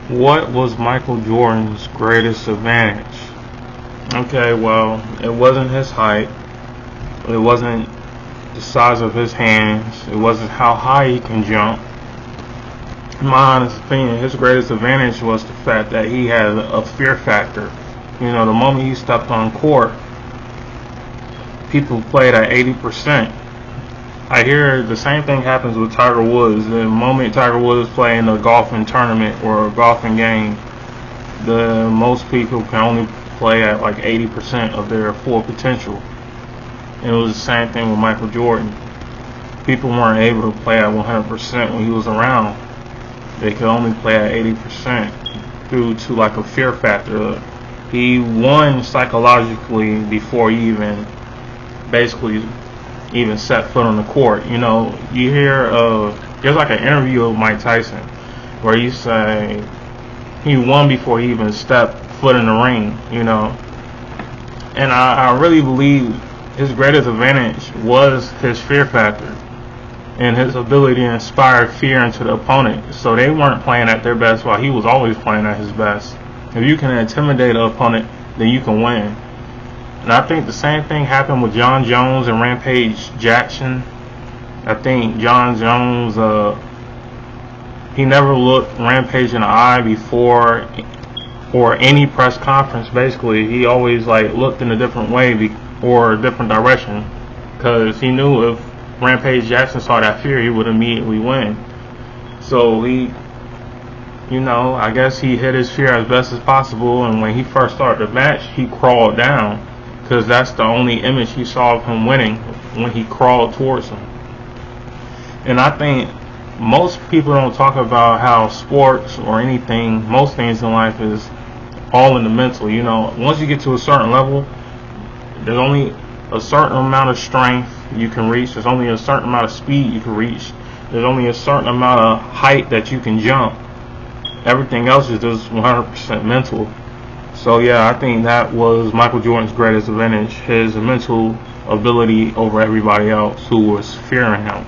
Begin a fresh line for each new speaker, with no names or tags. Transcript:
What was Michael Jordan's greatest advantage? Okay, well, it wasn't his height. It wasn't the size of his hands. It wasn't how high he can jump. In my honest opinion, his greatest advantage was the fact that he had a fear factor. You know, the moment he stepped on court, people played at 80%. I hear the same thing happens with Tiger Woods. The moment Tiger Woods play in a golfing tournament or a golfing game, the most people can only play at like 80% of their full potential. And it was the same thing with Michael Jordan. People weren't able to play at 100% when he was around. They could only play at 80% due to like a fear factor. He won psychologically before he even set foot on the court. You know, you hear there's like an interview of Mike Tyson where he say he won before he even stepped foot in the ring, you know. And I really believe his greatest advantage was his fear factor and his ability to inspire fear into the opponent. So they weren't playing at their best while he was always playing at his best. If you can intimidate an opponent, then you can win. And I think the same thing happened with Jon Jones and Rampage Jackson. I think Jon Jones, he never looked Rampage in the eye before or any press conference. Basically, he always like looked in a different way or a different direction because he knew if Rampage Jackson saw that fear, he would immediately win. So he, you know, I guess he hid his fear as best as possible. And when he first started the match, he crawled down, because that's the only image he saw of him winning, when he crawled towards him. And I think most people don't talk about how sports or anything, most things in life is all in the mental. You know, once you get to a certain level, there's only a certain amount of strength you can reach. There's only a certain amount of speed you can reach. There's only a certain amount of height that you can jump. Everything else is just 100% mental. So yeah, I think that was Michael Jordan's greatest advantage, his mental ability over everybody else who was fearing him.